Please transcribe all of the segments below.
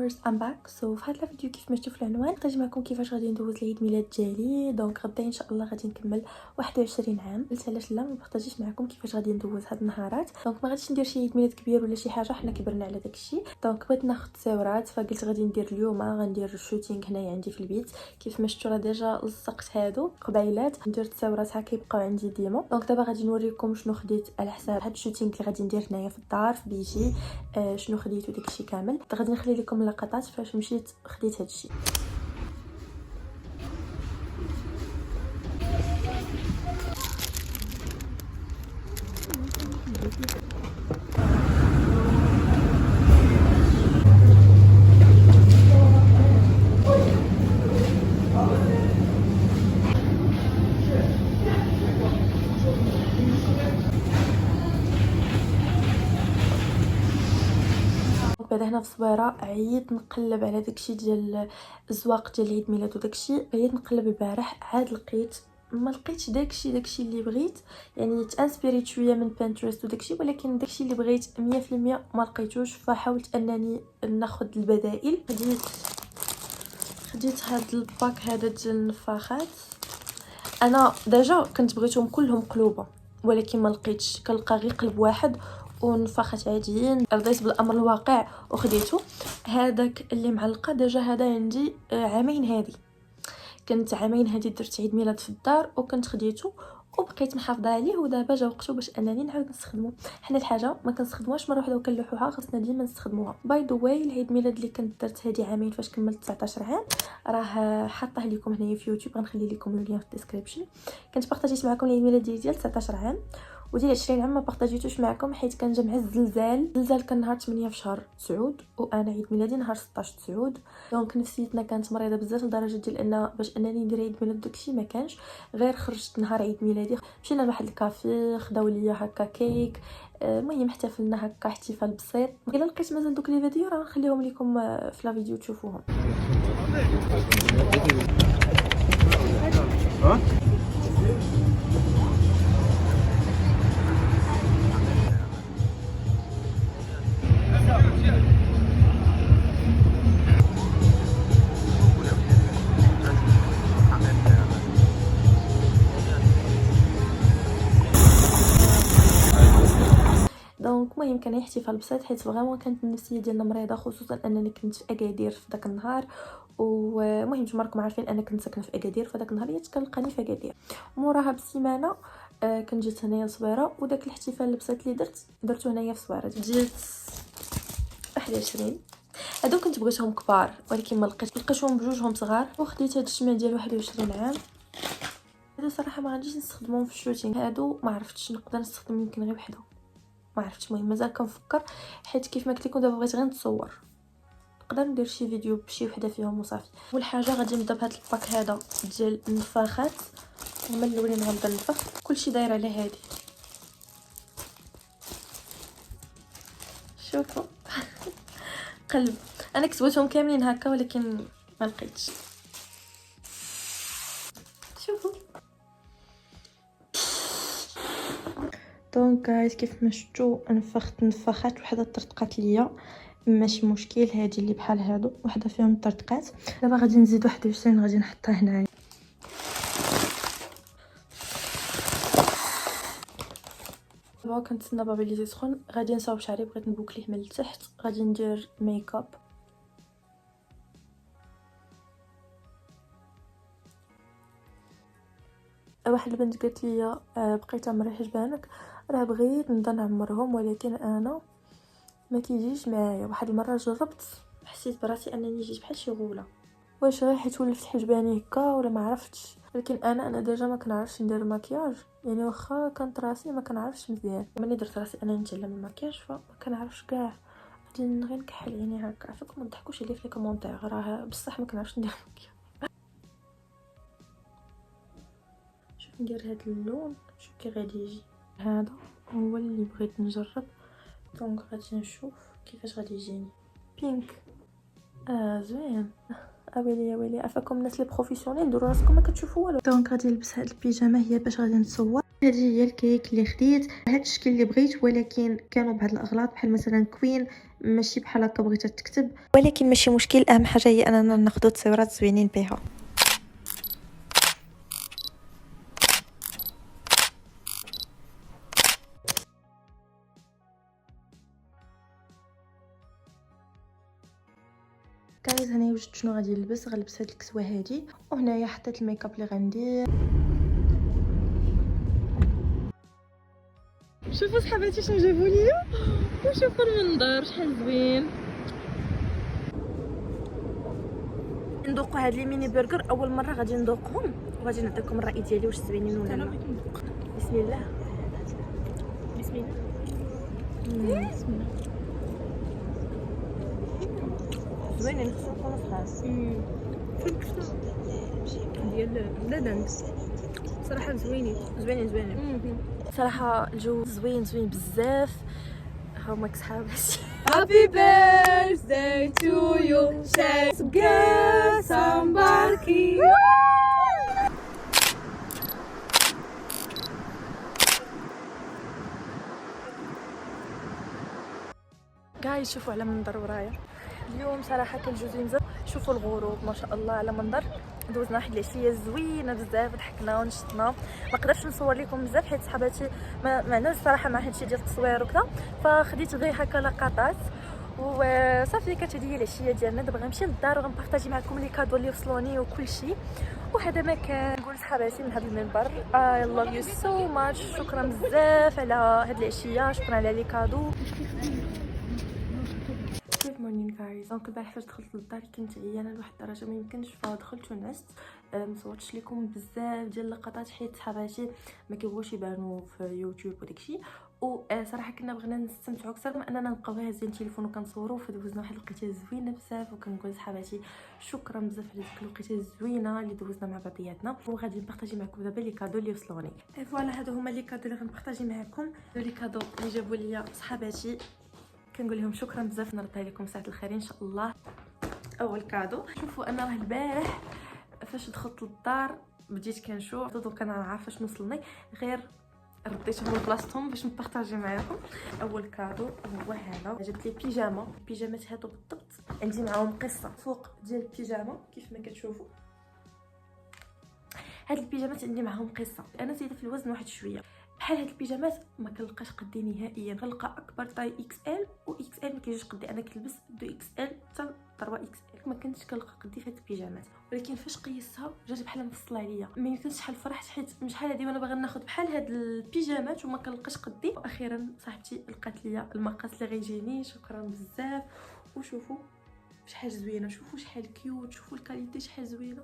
فيورز ام باك. سو في هذا الفيديو كيف ما شفتوا في العنوان غادي معكم كيفاش غادي ندوز العيد ميلاد ديالي. دونك غدا ان شاء الله غادي نكمل 21 عام. قلت علاش لا ما بارطاجيش معكم كيفاش غادي ندوز هاد النهارات. دونك ما غاديش ندير شي عيد ميلاد كبير ولا شي حاجه، حنا كبرنا على داكشي. دونك بغيت ناخذ تصاورات فقلت غادي ندير اليوم غندير الشوتينغ هنايا عندي في البيت. كيف ما شفتوا راه ديجا لصقت هادو قبيلات، ندير تصاورات هكا يبقاو عندي ديما. دونك دابا غادي نوريكم شنو خديت على حساب هاد الشوتينغ اللي غادي ندير هنايا في الدار في بيتي. شنو خديت وداكشي كامل غادي نخلي لكم اللقطات فاش مشيت خديت هادشي. بعد هنا في الصبيره عييت نقلب على داكشي ديال الزواق ديال عيد ميلاد وداكشي. عييت نقلب البارح عاد لقيت ما لقيتش داكشي اللي بغيت، يعني تانسبيريت شويه من بانترست وداكشي، ولكن داكشي اللي بغيت 100% ما لقيتوش. فحاولت انني ناخذ البدائل. خديت هاد الباك هذا ديال النفاخات. انا ديجا كنت بغيتهم كلهم قلوبه ولكن ما لقيتش، كنلقى غير قلب واحد ونفاخات عاديين. رضيت بالامر الواقع وخديته. هذاك اللي معلقه ديجا هذا عندي عامين هادي، كنت عامين هادي درت عيد ميلاد في الدار وكنت خديته وبقيت محافظه عليه، ودابا جا وقته باش انني نعاود نستخدمه. حنا الحاجه ما كنستخدموهاش مره واحده وكنلوحوها، خاصنا ديما نستخدموها. باي ذا واي العيد ميلاد اللي كنت درت هادي عامين فاش كملت 19 عام راه حاطه لكم هنايا في يوتيوب، غنخلي لكم اللين في الديسكريبشن. كنت بارطاجيت معكم العيد ميلاد ديال 19 عام، وديال 20 عام ما بارطاجيتوش معكم حيت كان جا مع الزلزال كان نهار 8 في شهر 9 وانا عيد ميلادي نهار 16 9. دونك نفسيتنا كانت مريضه بزاف لدرجه ديال ان باش انني ندير عيد ميلاد داكشي ما كانش. غير خرجت نهار عيد ميلادي مشينا لواحد الكافي خداو ليا هكا كيك، المهم احتفلنا هكا احتفال بسيط. الا لقيت مازال دوك لي فيديو راه نخليهم لكم في لا فيديو تشوفوهم. دونك المهم كان احتفال بسيط حيت فريمون كانت النفسيه ديالنا مريضه، خصوصا انني كنت في اكادير في داك النهار. ومهم نتوما راكم عارفين انا كنت ساكنه في اكادير، فداك النهار كنلقاني في اكادير. موراها بسيمانه كنت جيت هنايا لصبيره، وداك الاحتفال البسيط اللي درته هنايا في صبيره ديال 21. هادو كنت بغيتهم كبار ولكن ما لقيتهم بجوجهم صغار، وخديت هاد الشمال ديال 21 عام. هادو صراحه ما غاديش نستخدمهم في الشوتينغ، هادو ما عرفتش نقدر نستخدم يمكن غير وحده، ما عرفتش. المهم مازال كنفكر حيت كيف ما قلت لكم دابا بغيت غير نتصور، نقدر ندير شي فيديو بشي وحده فيهم وصافي. اول حاجه غادي نبدا بهذا الباك هذا ديال النفاخات. هما الاولين غنبدا نفخ كلشي داير على هادي. شوفوا قلب. انا كتبتهم كاملين هكا ولكن ما لقيتش. شوفوا دونك جايز كيف ما شفتوا نفخت نفاخات وحده طرطقات ليا، ماشي مشكل. هادي اللي بحال هادو وحده فيهم طرطقات. دابا غادي نزيد 21 غادي نحطها هنايا. دابا كنتسنى بابا اللي يسخن. غادي نصاوب شعري، بغيت نبوكليه من التحت. غادي ندير ميك اب. واحد البنت قالت لي بقيت عمري حجبانك، راه بغيت نبدا نعمرهم ولكن انا ما كيجيش معايا. واحد المره جربت حسيت براسي انني جيت بحال شي غوله، واش غير حيت ولفت حجباني هكا ولا ما عرفتش. لكن انا ديجا ما كنعرفش ندير المكياج، يعني واخا كانت راسي ما كنعرفش مزيان. ملي درت راسي انا نتعلم المكياج فما كنعرفش كاع. غادي غير نكحل يعني هكا. عافاكم ما تضحكوش عليا في لي كومونتير، راه بصح ما كنعرفش ندير المكياج. شوف ندير هذا اللون، شوف كي غادي يجي. هذا هو اللي بغيت نجرب، دونك غادي نشوف كيفاش غادي يجيني. بينك زوين. اويلي يا ويلي، عافاكم الناس لي بروفيسيونيل ديروا راسكم ما كتشوفوا والو. دونك غادي نلبس هاد البيجامه هي باش غادي نتصور. هذه هي الكيك اللي خديت، هاد الشكل اللي بغيت، ولكن كانوا بعض الاغلاط بحال مثلا كوين ماشي بحال هكا بغيتها تكتب، ولكن ماشي مشكل. اهم حاجه هي اننا ناخذ تصويرات زوينين بها. جايز هنايا وجدت شنو غادي نلبس. غنلبس هاد الكسوه هادي، وهنايا حطيت الميك اب اللي غندير. شوفوا صحاباتي شنو جابوا ليا، وشوفوا المنظر شحال زوين. ندوقوا هاد لي ميني برجر اول مره غادي ندوقهم، وغادي نعطيكم الراي ديالي واش زوينين ولا لا. بسم الله بسم الله. زوينين خصهم يكونوا صحاب. ديال لاند صراحه زوينين صراحه الجو زوين بزاف. هاهما صحاباتي. Happy birthday to you, let's get some barky. جايز شوفوا على منظر ورايا اليوم صراحه كان جو زوين بزاف. شوفوا الغروب ما شاء الله على منظر. دوزنا واحد العشيه زوينه بزاف، ضحكنا ونشطنا. ما قدرتش نصور لكم بزاف حيت صحاباتي ما عندهمش الصراحه مع هادشي ديال التصوير وكذا، فخديت غير هكا لقطات وصافي. كانت هذه هي العشيه ديالنا. دابا غنمشي للدار وغنبارطاجي معكم لي كادو اللي وصلوني وكل شيء. وهذا ما كان. نقول لصحاباتي من هذا المنبر I love you so much. شكرا بزاف على هاد العشيه، شكرا على لي كادو. Good morning guys. دونك البارح فاش دخلت للدار كنت عيانه لواحد الدرجه ما يمكنش، فدخلت ونعست. مصورتش لكم بزاف ديال اللقطات حيت صحاباتي ما كيبغوش يبانوا في يوتيوب وداكشي. وصراحه كنا بغينا نستمتعوا اكثر من اننا نبقاو هازين التليفون وكنصوروا. فدوزنا واحد الوقيته زوينه بزاف، وكنقول لصحاباتي شكرا بزاف على ديك الوقيته الزوينه اللي دوزنا مع بعضياتنا. وغادي نبارطاجي معكم دابا لي كادو اللي وصلوني. فوالا هادو هما لي كادو اللي غنبارطاجي معكم. لي كادو اللي جابوا لي صحاباتي، كنقول لهم شكرا بزاف. نردها لكم ساعه الخير ان شاء الله. اول كادو، شوفوا انا راه البارح فاش دخلت للدار بديت كنشوف، دونك انا عارفه شنو وصلني، غير رديتهم لبلاصتهم باش نبارطاجي معاكم. اول كادو هو هذا. جبت لي بيجاما. البيجامات هادو بالضبط عندي معاهم قصه. فوق ديال البيجاما كيف ما كتشوفوا هاد البيجامات عندي معاهم قصه. انا زايده في الوزن واحد شويه. بحال هاد البيجامات ما كنلقاش قدي نهائيا. كنلقى اكبر طاي اكس ال، و اكس ال ما كيجيش قدي. انا كنلبس دو اكس ال حتى 3 اكس ال. ما كنتش كنلقى قدي في هاد البيجامات، ولكن فاش قيستها جات بحال مفصله عليا. ما يمكنش شحال فرحت حيت من شحال هادي وانا باغا ناخذ بحال هاد البيجامات وما كنلقاش قدي. واخيرا صاحبتي لقات ليا المقاس اللي غيجيني. شكرا بزاف. وشوفوا شحال زوينه، شوفوا شحال كيوت، شوفوا الكاليتي شحال زوينه.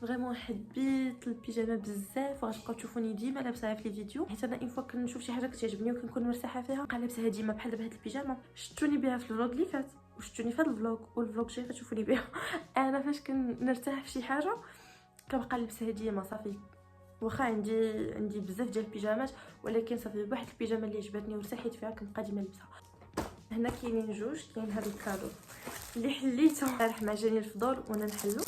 فريمون حبيت البيجامه بزاف، وغتبقاو تشوفوني ديما لابساها في لي فيديو حيت انا اون فوا كنشوف شي حاجه كتعجبني وكنكون مرتاحه فيها نبقى لابساها ديما. بحال دابا هاد البيجامه شفتوني بها في الفلوق اللي فات، وشفتوني في هاد الفلوق والفلوق جاي غتشوفوني بها. انا فاش كنرتاح في شي حاجه كنبقى لابساها ديما. صافي واخا عندي بزاف ديال البيجامات، ولكن صافي واحد البيجامه اللي عجبتني وارتحيت فيها كنبقى ديما لابسها. هنا كاينين جوج. كاين هذا الكادو اللي حليته البارح مع جاني الفضول وانا نحلو.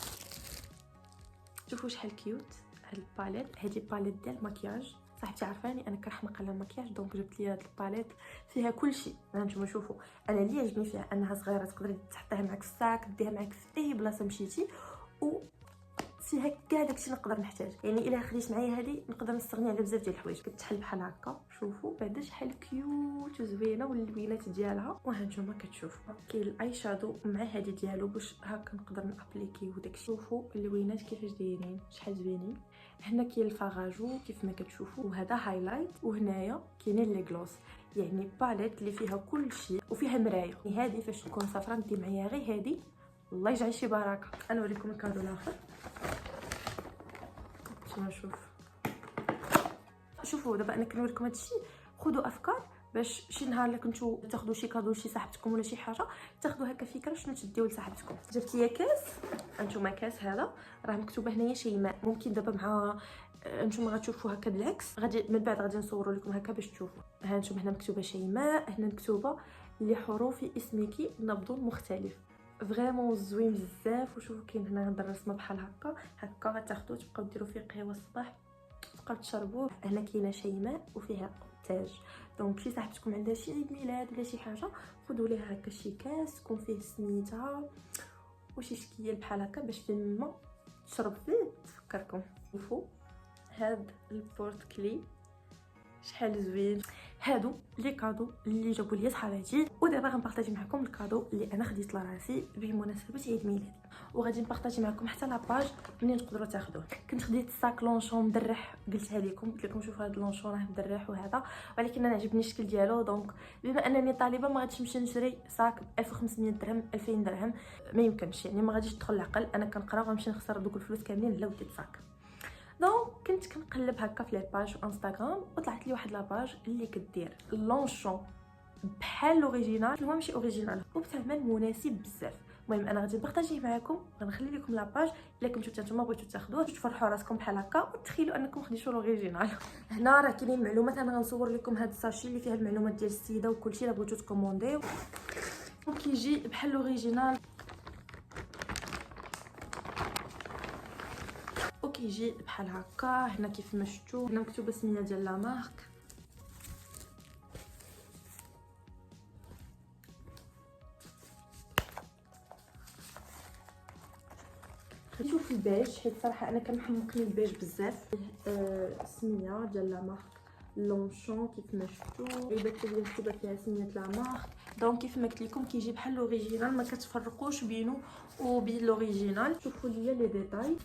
شوفوا شحال كيوت هاد الباليت. هادي باليت ديال المكياج. صاحبتي عارفاني انا كنحماق على المكياج، دونك جبت لي هاد الباليت فيها كلشي. هانتوما شوفوا انا اللي عجبني فيها انها صغيره، تقدري تحطيها معك في الساك، ديها معك في اي بلاصه مشيتي، و فيها كاع داكشي نقدر نحتاج. يعني الا خديت معايا هذه نقدر نستغني على بزاف ديال الحوايج. كتحل بحال هكا. شوفوا بعدا شحال كيوت وزوينه واللوينات ديالها. وهانتوما كتشوفوا كاين الاي شادو مع هذه ديالو باش هكا نقدر نابليكي وداكشي. شوفوا اللوينات كيفاش دايرين شحال زوينين. هنا كاين الفاغاجو كيف ما كتشوفوا، وهذا هايلايت. وهنايا كاينين لي غلوس، يعني باليت اللي فيها كلشي وفيها مرايه. يعني هذه فاش نكون سافره ندي معايا غير هذه. الله يجعل شي بركه. انا نوريكم الكادو الاخر. شوفوا دابا انا كنوريكم هادشي. خذوا افكار باش شي نهار اللي كنتو تاخذوا شي كادو لشي صاحبتكم ولا شي حاجه تاخذوا هكا فكره شنو تديو لصاحبتكم. جبت ليا كاس. انتما كاس هذا راه مكتوبه هنايا شيماء. ممكن دابا مع انتما غتشوفوا هكا بالعكس. غادي من بعد غادي نصوروا لكم هكا باش تشوفوا. ها انتما هنا مكتوبه شيماء، هنا مكتوبه لحروف اسمك نبض مختلف. فريمون زوين بزاف. وشوفوا كاين هنا هاد الرسمه بحال هكا غتاخذوه تبقاو ديروا فيه قهوه الصباح تبقاو تشربوه. هنا كاينه شيماء وفيها تاج. دونك شي صاحبتكم عندها شي عيد ميلاد ولا شي حاجه، خذوا ليها هكا شي كاس يكون فيه سميتها وشي شكيل بحال هكا باش فين تشرب فيه تفكركم. شوفوا هاد البورت كلي شحال زوين. هادو لي كادو اللي جابوا لي صحاباتي، ودابا غنبارطاجي معكم الكادو اللي انا خديت لراسي بمناسبه عيد ميلادي، وغادي نبارطاجي معكم حتى لاباج منين تقدروا تاخذوه. كنت خديت الساك لونشون مدرح، قلتها لكم قلت لكم شوفوا هذا اللونشون راه مدرح وهذا، ولكن انا عجبني الشكل ديالو. دونك بما انني طالبه ما غاديش نمشي نشري ساك ب 1500 درهم 2000 درهم، ما يمكنش يعني، ما غاديش تدخل العقل. انا كنقرا وغنمشي نخسر دوك الفلوس كاملين لا وديت ساك. دونك كنت كنقلب هكا في لي باج في انستغرام وطلعت لي واحد لاباج اللي كدير لونشون بحال الاوريجينال، هو ماشي اوريجينال وبثمن مناسب بزاف. المهم انا غادي نبارطاجيه معكم، غنخلي لكم لاباج الا كنتو نتوما بغيتو تاخذوه تفرحوا راسكم بحال هكا وتخيلوا انكم خديتو الاوريجينال. هنا راه كاينين معلومات، انا غنصور لكم هذا الساشي اللي فيها المعلومات ديال السيده وكلشي الا بغيتو تكومونديو، وكيجي بحال الاوريجينال وكيجي بحال هكا. هنا كيف ما شفتوا هنا مكتوبه السميه ديال لا مارك. نشوف البيج حيت صراحه انا كنحمقني البيج بزاف. السميه ديال لا مارك لونشون كيف ما شفتوا، عيبات اللي مكتوبه فيها سميه لا مارك. دونك كيف ما قلت لكم كيجي بحال الاوريجينال، ما كتفرقوش بينه وبين الاوريجينال. شوفوا ليا لي ديتاي.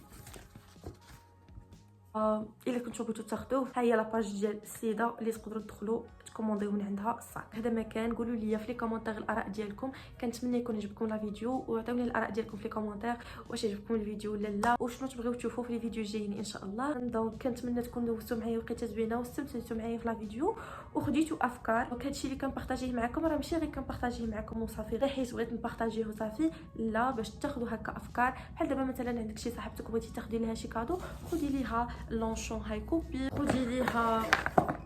الا كنتو بغيتو تاخذوه ها هي لاباج ديال السيده اللي تقدروا تدخلوا تكومونديو من عندها الصاك. هذا مكان قولوا لي في لي كومونتير الاراء ديالكم، كنتمنى يكون عجبكم لا فيديو، وعطيوني الاراء ديالكم في لي كومونتير واش عجبكم الفيديو ولا لا، وشنو تبغيو تشوفوا في لي فيديو الجايين ان شاء الله. دونك كنتمنى تكونوا دوزتوا معايا وقيته زوينه واستمتعتوا معايا في لا فيديو وخديتوا افكار. دونك هادشي اللي كنبارطاجيه معكم راه ماشي غير كنبارطاجيه معكم وصافي غير حيت بغيت نبارطاجيه وصافي، لا باش تاخذوا هكا افكار. بحال دابا مثلا عندك شي صاحبتك بغيتي تاخدي لها شي كادو، خدي ليها لونشون هاي كوبي، خدي ليها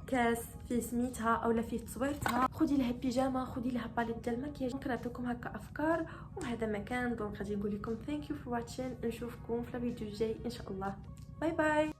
كاس فيه سميتها اولا فيه تصويرتها، خدي لها بيجامه، خدي لها باليت ديال المكياج. كنعطيكم هكا افكار وهذا مكان. دونك غادي نقول لكم ثانك يو فور واتشين، نشوفكم في الفيديو الجاي ان شاء الله. باي باي.